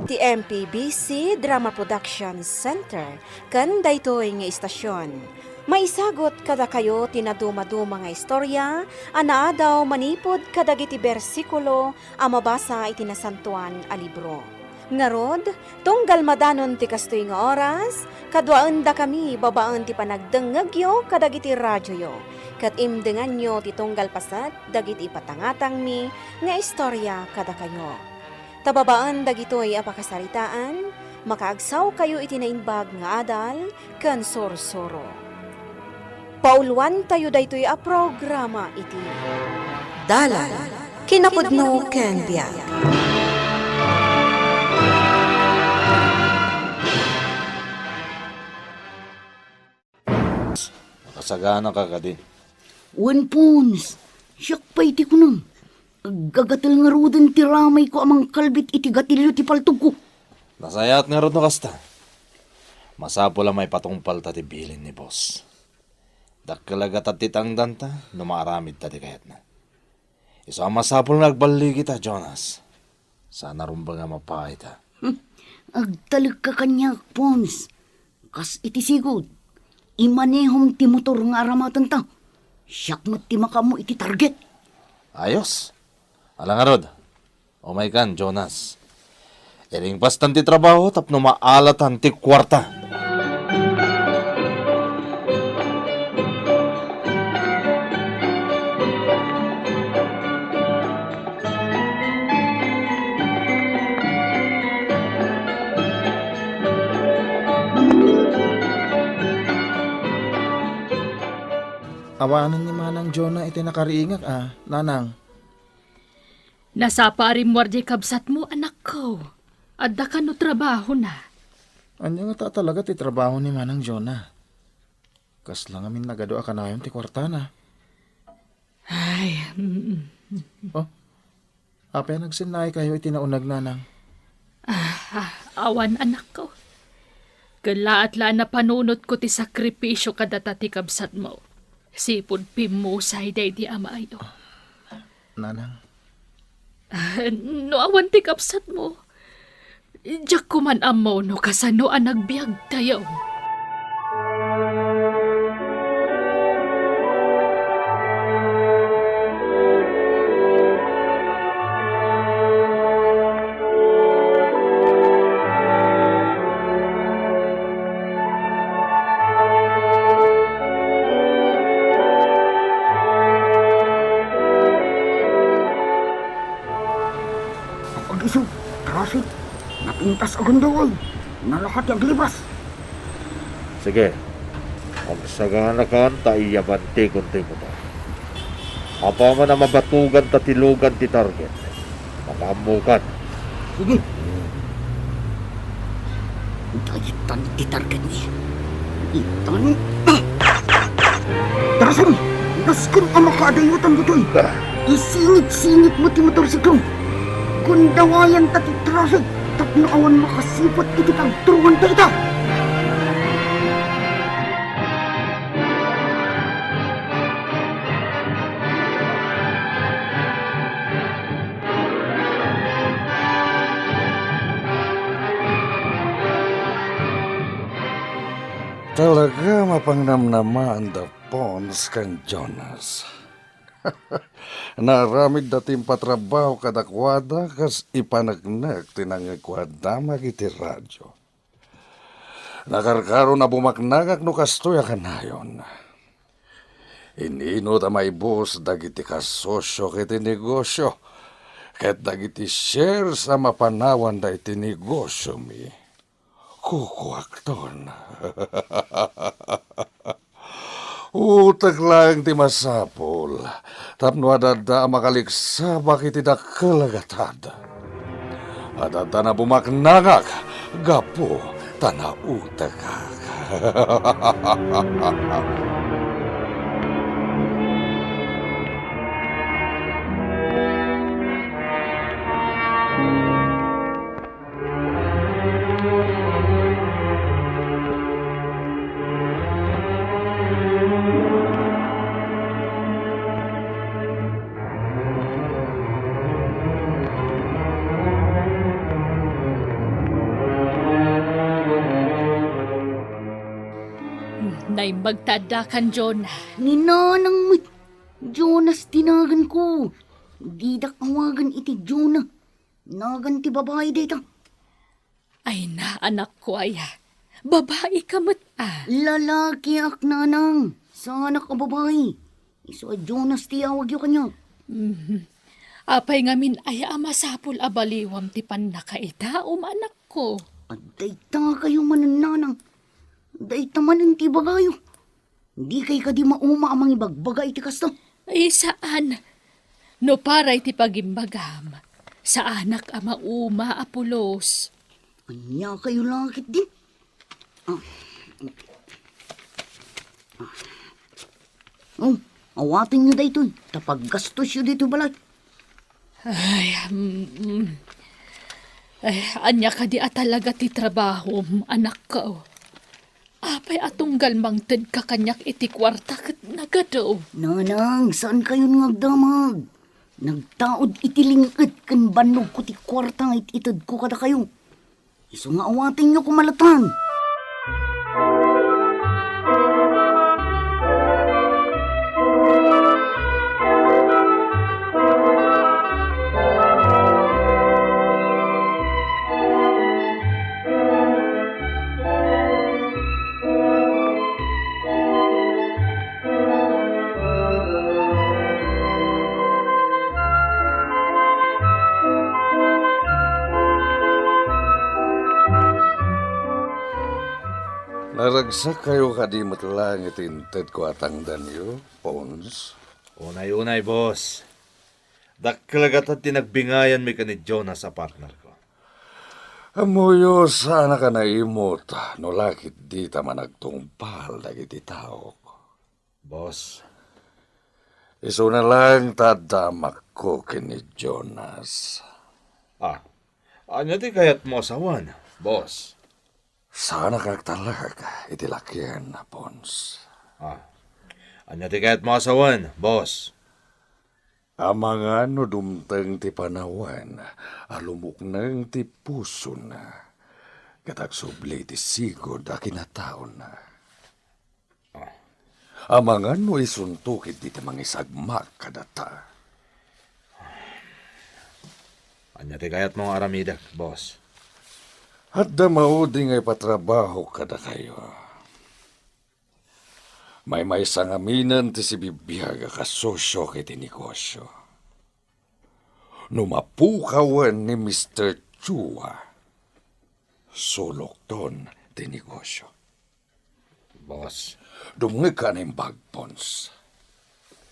ti MPBC Drama Production Center kan daytoy nga istasyon. Maisagot kada kayo tinaduma-duma nga istorya, anaadaw manipod kadagiti bersikulo a mabasa iti nasantuan a libro. Ngarod, tunggal madanon ti kastoy nga oras, kadwaan da kami babaan ti panagdengegyo kadagiti radyo yo. Kat imdengan nyo ti tunggal pasat dagiti patangatang mi nga istorya kada kayo. Tababaan dagitoy apakasaritaan, makaagsaw kayo iti nainbag nga adal ken sorsoro. Pauluan tayo daytoy a programa iti Dalan kinapudno ken biag. Kasagana ka ka din. Wan pons, siyak pa iti ko nang. Gagatal nga rudan ti ramay ko amang kalbit iti gatilyo ti paltog ko. Nasayat nga ron no kasta. Masapo lang may patungpal ta ti bilin ni boss. Dakkalagat at titangdan ta, numaramid ta ti kayat na. Iso ang masapol nga agbali kita, Jonas. Sana rumba nga mapahay ta. Agtalag ka kanya, pons. Kas iti sigod. Imanehom ti motor nga aramatan ta. Siyak nga ti makamu iti target. Ayos. Alang arod. O may kan, Jonas. Iring pastan ti trabaho tapno maalatan ti kwarta. Awanan ni Manang Jonah iti nakariingak nanang. Nasa parim wardi kabsat mo, anak ko. Adda ka no trabaho na. Anya nga ta talaga ti trabaho ni Manang Jonah. Kas lang amin nagadoa ka na yun ti kwarta na. Ay, Oh, apay nagsinay kayo iti naunag nanang. awan anak ko. Gala at la na panunot ko ti sakripisyo kadata ti kabsat mo. Sipod pimusay day di amayo. Nanang, No awan ti kabsat mo. Diyak ko man amaw no kasano ang nagbiag tayo. Agiso, traffic. Napintas agad daw ay. Nalakat yung libas. Sige. Magsagana ka ta iyabante kunti mo to. Apa man na mabatugan ta tilugan ti target. Makamukan. Sige. Itan ti target niya. Itan. Tarasan! Naskin ang makaadayutan dito eh. Isingit-singit mo ti motorsiklo. Kung dawayan ta ti traffic, tapno awan makasipot iti tagturuan ta ita. Talaga mapangnamnamaan da pons kang Jonas. Naramid dating patrabaho kadakwada kas ipanagnak tinangagkwada magiti radyo. Nakarkaro na bumaknagak no kastoya kanayon. Inino ta may bus dagiti kasosyo kiti negosyo. Ket dagiti share sa mapanawan da iti negosyo mi. Kukuakton. Utak lang ti masapol. Tapno adada makaliksa bakit idakalagatad. Adada na bumaknagak. Gapo tanautakak. Nay magtadakan, Jonah. Ninanang mit. Jonas tinagan ko. Di dak awagan iti Jonah. Nagan ti babae dita. Ay na, anak ko ay. Babae ka mat Lalaki ak nanang. Sana ka babae. Iso a Jonas ti awag yu kanya. Apay ngamin ay amasapul abaliwam ti panakaita, anak ko. At dayta kayo manananang. Dayta manan ti bagayo. Di kay ka di mauma amang ibagbagay ti kasta. Ay saan? No paray ti pagimbagam. Sa anak ama uma apulos. Anya kayo lakit din. Oh, awatin nyo daytoy. Tapag gastos yun dito balay. Ay, ay, anya ka di talaga ti trabaho, anak ko. Apay atong galmang tid ka kanyak iti kwarta kat nagado. Nanang, saan kayo ngagdamag? Nagtaod itilingit kan banog ko ti kwarta nga ititad ko kada kayo. Iso nga awatin nyo kumalatan. Naragsak kayo kadimot lang itinted ko atang danyo, Pons. Unay-unay, boss. Dakkalagat at tinagbingayan mi ka ni Jonas sa partner ko. Amuyo sana ka naimot, no lakit di tama nagtungpal dagiti tao. Boss, Iso na lang tadamak ko kini Jonas. anya ti kayat mo asawan, boss? Sana kag talaga itilakyan na, Pons. Anya ti kayat mo asawan, boss? Amanga no dumteng ti panawan, alumok nang ti puso na. Katagsubli ti sigod a kinataon na. Amanga no isuntukit di ti mangisagmak kadata. Anya ti kayat mong aramidak, boss? At damaudi ngay patrabaho kada kayo. May sangaminan ti si bibiyaga kasosyo kiti negosyo. Numapukawan ni Mr. Chua. Sulok ton ti negosyo. Boss, Dumungig ka na yung bagpons.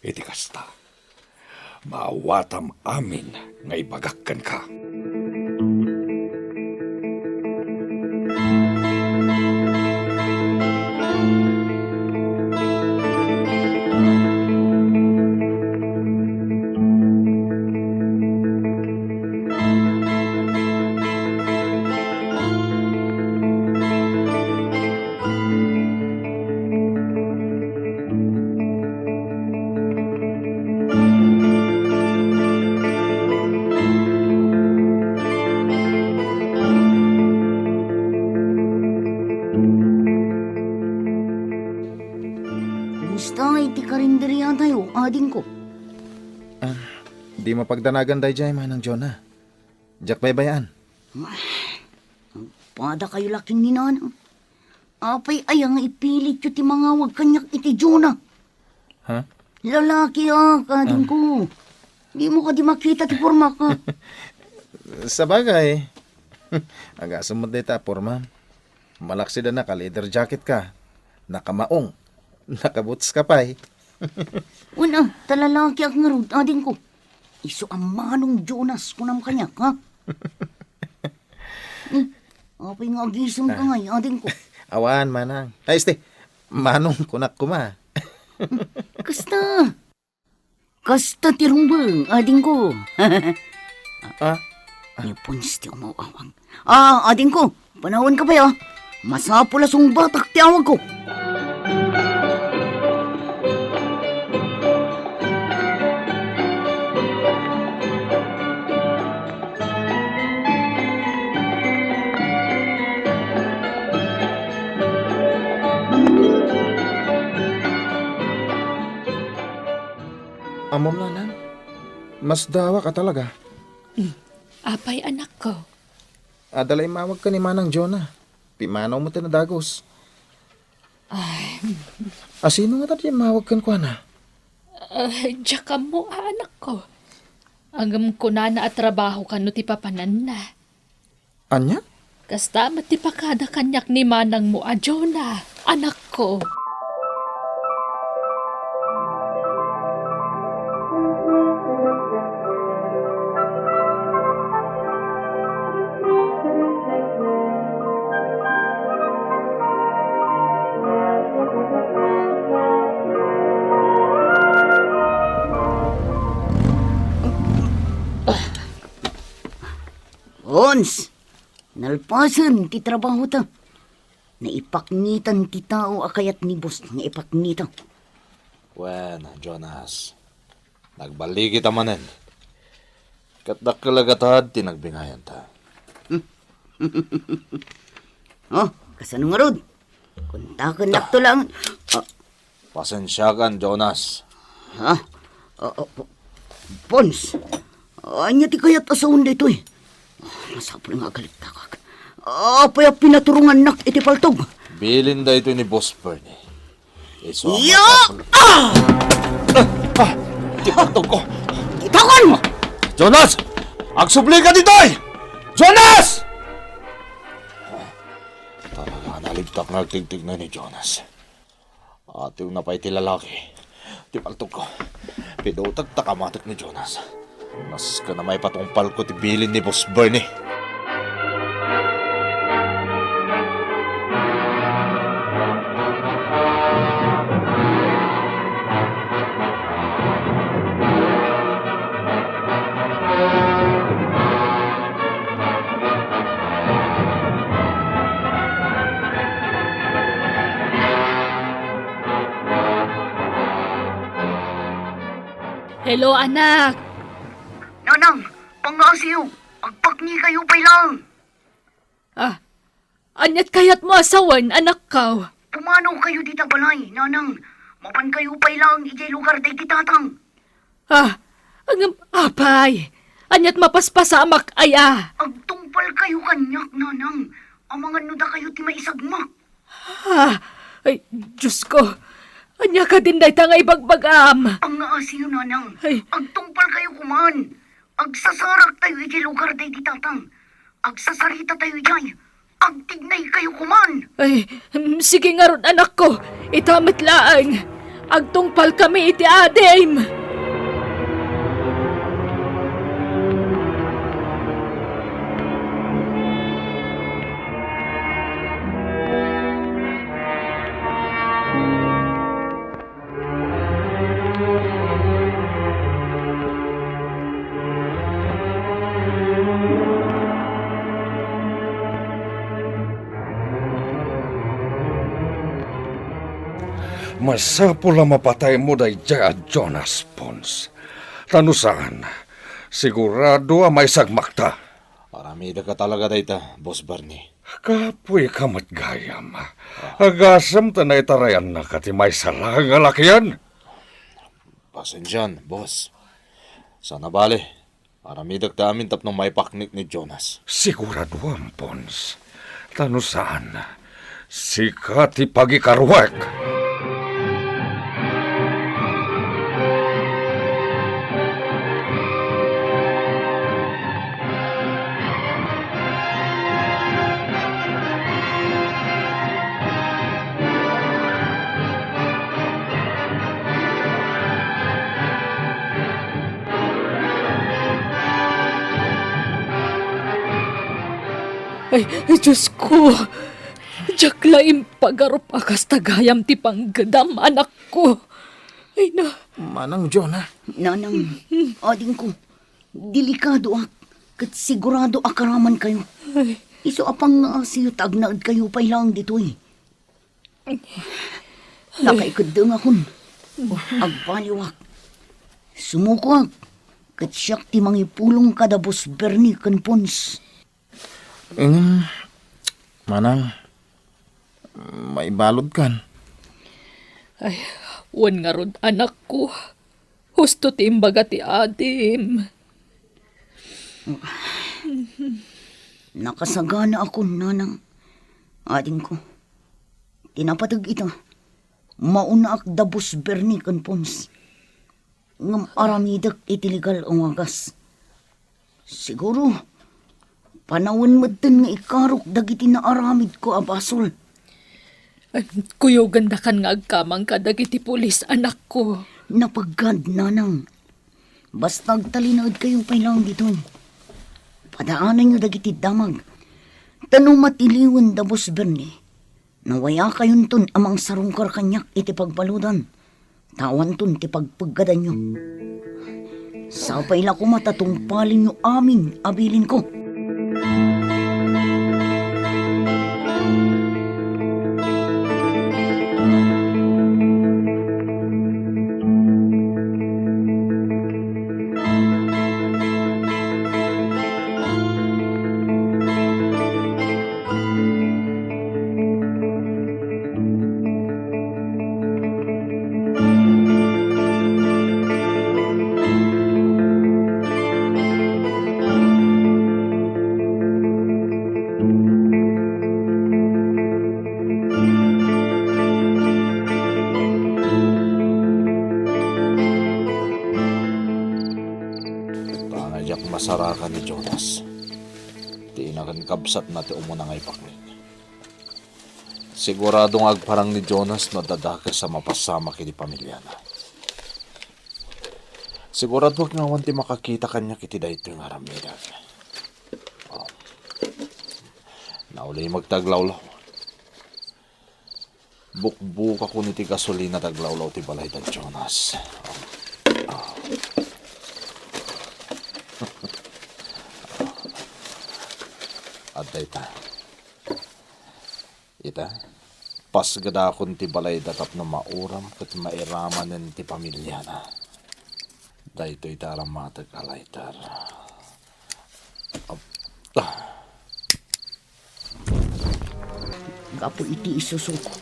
Iti kasta. Maawatam amin nga ibagakkan ka. Kumusta iti karinderya tayo, ading ko? Di mapagdanagan day jay manang Jonah. Jak baybayan. Pada kayo laking ni nanang. Apay ayang ipilit yu ti mga wag kanyak iti Jonah. Ha? Lalaki kading ko. Di mo ka di makita ti forma ka. Sa bagay. Aga sumod day ta, porma. Malaksi na naka-leather jacket ka. Nakamaong. Nakaboots ka pa eh. Una, talalaki ak ngarud, ading ko. Iso ang manong Jonas kunam kanyak, ha? Apay nga agisam ka ngay, ading ko. Awan, manang. Ay, este. Manong kunak kuma. Kasta. Kasta tirumbang, ading ko. Ah? Niyo punis ti umawawang. Ading ko, panahon ka ba ya? Masapulas ang batak ti awag ko. Amom nanang, mas dawa ka talaga. Apay anak ko. Adalay mawag ka ni Manang Jonah. Pimanaw mo tinadagos. Sino nga tadi mawag kan kwa na? Diyak ka mo, anak ko. Angam ko na at trabaho ka no ti papanan na. Anya? Kasta matipakada kanyak ni manang mo, Jonah, anak ko. Ons, nalpasan ti trabaho ta. Naipaknitan ti tao akayat ni boss nga ipaknita. Wen, Jonas. Nagbaligi ta manen. Katdak kalagatad, tinagbingayan ta. Oh, kasano nga rod? Kuntakan nakto lang. Pasensya kan, Jonas. Ha? Pons, anya ti kayat asaon dito eh. Masapul nga galit takak. Apay pinaturungan nak iti paltog. Bilin da ito ni Boss Bernie. Iso ang Ya! Tipatog ko. Itakon! Jonas! Agsubli ka dito eh! Jonas! Talaga naligtak nga tigtig na ni Jonas. At yung napay ti lalaki. Tipaltog ko. Pidotag takamatik ni Jonas. Mas ka na may patungpal ko ti bilin ni Boss Bernie. Hello, anak. Nanang, pangasiyo. Agpakni kayo pa'y lang. Anyat kayat mo asawan, anak ka. Pumanaw kayo dita balay, nanang. Mapan kayo pa'y lang ijay lugar day kitatang. Ang apay. Anyat mapaspasamak aya. Agtungpal kayo kanyak, nanang. Amangan no da kayo ti maisagma. Ay, Diyos ko. Anya ka din dahi nga ibagbagam. Ang naasiyo, nanang. Ay. Agtungpal kayo kuman. Agsasarak tayo ijay lugar day kitatang. Agsasarita tayo ijay. Agtignay kayo kuman. Ay, sige nga ron, anak ko. Itamit laang. Agtungpal kami iti adim. Masapul ang mapatay mo day Jonas, Pons. Tanusaan, sigurado ang may sagmakta. Paramida ka talaga dayta, Boss Bernie. Kapoy ka matgayam. Agasam tanay tarayan na kati may sarang alakyan. Pasensyan, boss. Sana bale. Paramidag ta amin tapnong may paknik ni Jonas. Sigurado ang Pons. Tanusaan, sikat ipagikarwak. Ay, Diyos ko. Diyak laing pagarup akas tagayam ti panggadam, anak ko. Ay na. Manang Jonah. Nanang, ading ko. Delikado ak. Kat sigurado akaraman kayo. Iso apang siyo tagnaad kayo pa'y lang dito eh. Nakaikadang akon. Agpaliwak. Sumuko ak. Kat siyak ti mangipulong kada Boss Bernie kan Pons. Manang, may balod kan. Ay, wan nga ron, anak ko. Husto ti imbaga ti adim. Nakasagana ako nanang ading ko. Tinapatag ito. Mauna ak dabos berni kan pons. Ngam aramidak itiligal ang wagas. Siguro, panawin mo din nga ikarok dagiti na aramid ko abasol. Kuyo ganda kan nga agkamang ka dagiti pulis anak ko. Napagad nanang. Basta agtalinood kayong pailang dito. Padaanan nyo dagiti damag. Tanong matiliwan dabos berni. Nawaya kayon ton amang sarungkar kanyak iti pagbaludan. Tawan ton ti pagpaggadan nyo. Sapay la ko matatungpalin nyo amin, abilin ko. Tangadyak masarakan ni Jonas. Ti inakan kabsat na ti umuna nga ipaknik. Siguradong agparang ni Jonas no dadaka sa mapasama kiti pamilya na. Sigurado wag nga wanti makakita kanya kiti dayto yung aramidan. Oh. Nauli magtaglawlaw. Bukbuk ako ni ti gasolina taglawlaw ti balay da Jonas. At ita. Ita. Pas gada akong ti balay datap na mauram kat mairamanen ti pamilya na. Dahito ita ramatag alaytar. Gapo iti isusuko.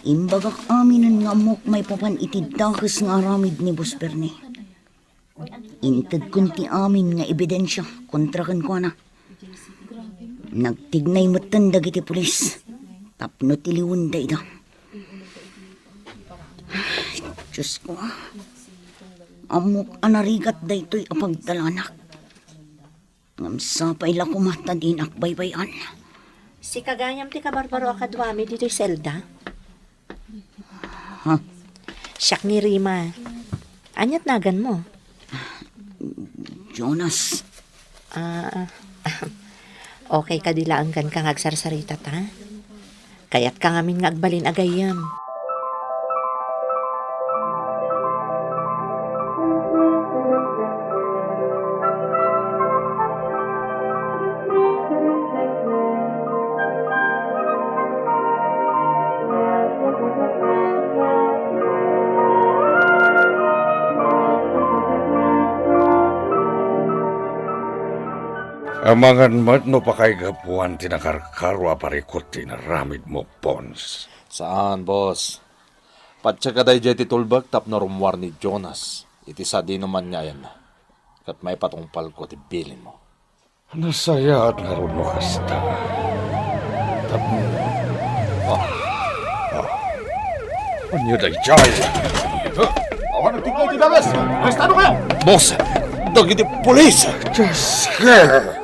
Imbagak aminan nga mok may papan iti dakas nga aramid ni Boss Bernie. Intad kunti amin nga ebidensya kontra kan ko na. Nagtignay matan dagiti pulis. Tapno tiliwan da ida. Diyos ko. Amok anarigat da ito'y apagdalanak. Ngamsapay la kumata din akbaybayan. Si kagayam ti kabarbaro akadwami dito'y selda. Ha? Siyak ni Rima. Anyat nagan mo? Jonas. Okay ka dilaanggan kang agsarsarita ta? Kaya't ka ngamin nga agbalin agayam. Amangan mat no pakaigapuan tinakarkarwa parikot tinaramid mo, Pons. Saan, boss? Patsa ka day jeti tulbag tap na rumwar ni Jonas. Iti sa di naman niya yan. Kat may patungpal ko ti bilin mo. Nasaya at naroon mo kasta. Tap mo. Anyo day jay. Awan ang tingkay ti Dalas! Arestado kayo! Boss! Dagiti pulis! Just here.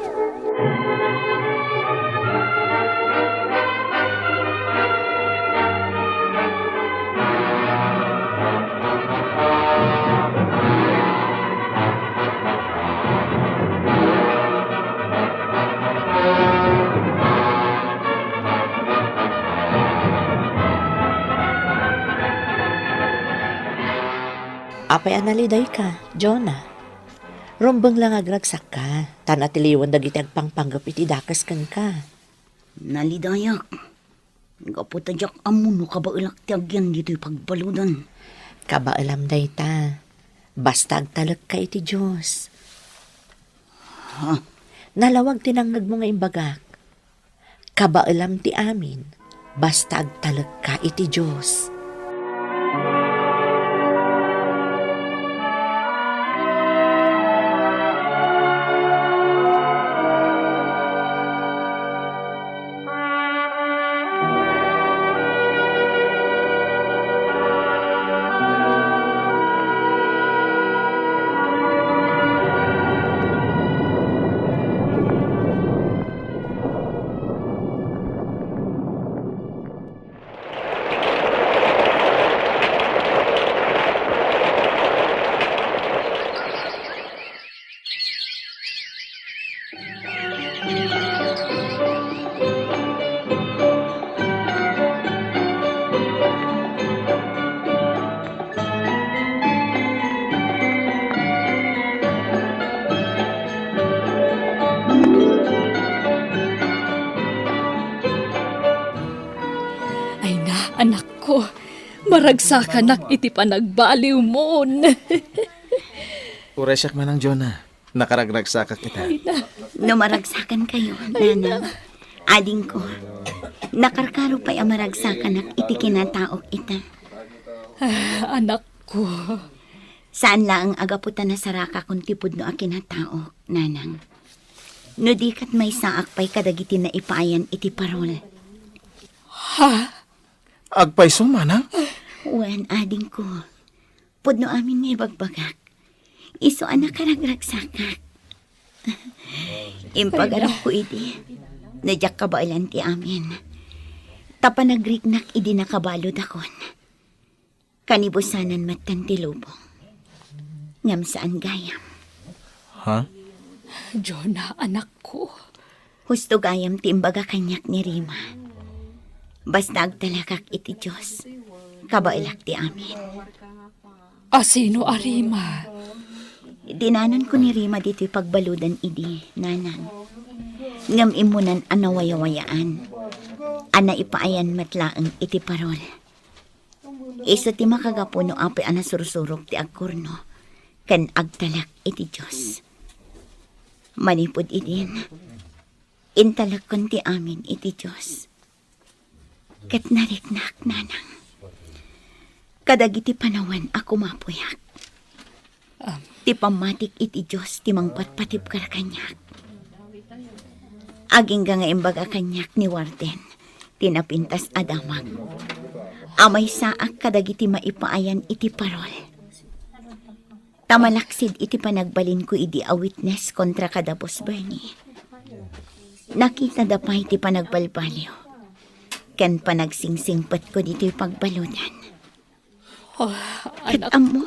Apay analiday ka, Jonah. Rumbang lang agragsak ka. Tanatiliwan dagiti agpangpanggap iti dakas kan ka. Nalidayak. Gaputadyak amuno kabailak ti agyan dito'y pagbaludan. Kabaalam day ta. Basta agtalag ka iti Diyos. Ha? Nalawag tinangag mo nga imbagak. Kabaalam ti amin. Basta agtalag ka iti Diyos. Anak ko, maragsakan nak iti panagbaliw mo. Uresyak man ang Jonah. Nakaragragsaka kita. Numaragsakan kayo, nanang. Ading ko, nakarkaro pa'y amaragsakan ak iti kinataok ita. Anak ko, Saan lang ang agaputan na saraka kung tipod no a kinataok, nanang. No di kat may saak pa'y kadagiti na ipaayan iti parol. Agpay sumana? Uwan, ading ko. Pudno amin nga ibagbagak. Iso anak karagragsakak. Impagarap ko iti. Nadyak kabailan ti amin. Tapanagrik-nak idi nakabalod akon. Kanibusanan matan ti lubong. Ngam saan gayam. Ha? Jonah, anak ko. Husto gayam ti imbaga kanyak ni Rima. Basta agtalakak iti Diyos. Kabailak ti amin. Asino arima? Dinanan ko ni Rima dito'y pagbaludan idi, nanang. Ngam imunan anawayawayaan. Ana ipaayan matlaang iti parol. Iso ti makagapuno api ana sursurok ti agkurno. Kan agtalak iti Diyos. Manipod idin. Intalak kon ti amin iti Diyos. Kat nariknak, nanang. Kadagiti panawan ako mapuyak. Ti pamatik iti Diyos ti mangpatpatip kar kanyak. Aging nga imbaga kanyak ni Warden, tinapintas adamag. Amay saak kadagiti maipaayan iti parol. Tamalaksid iti panagbalin ko idi a witness kontra kada Boss Bernie. Nakita dapay ti panagbalbaliw. Ken panagsingsingpat ko dito'y pagbaludan. Kat Anak amo,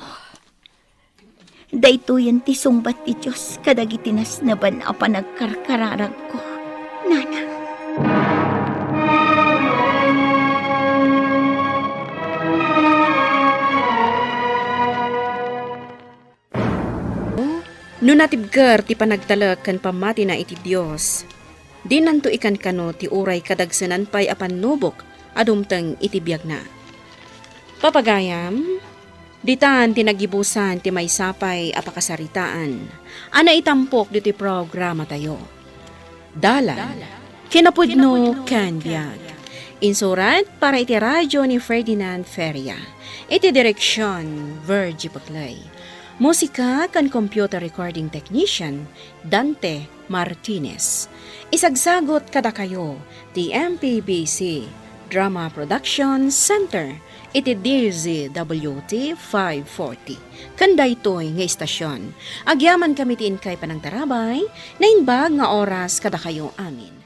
daytoyan ti sungbat ti Diyos kadagiti nasnaban a panagkarkararag ko, nanang. No natibgar ti panagtalag kan pamati na iti Diyos. Di nanto ikan kano ti uray kadagsanan pa'y apan nubok adumteng iti biyag na. Papagayam, ditan tinagibusan ti may sapay apakasaritaan. Ana itampok diti programa tayo. Dalan, kinapudno ken biyag. Insurat para iti radyo ni Ferdinand Feria. Iti direksyon, Virgie Paclay. Musika kan computer recording technician, Dante Martinez. Isagsagot kada kayo, ti MPBC Drama Production Center, iti DZWT 540. Kanday to'y nga istasyon. Agyaman kami tin kay panang tarabay, na inbag nga oras kada kayo amin.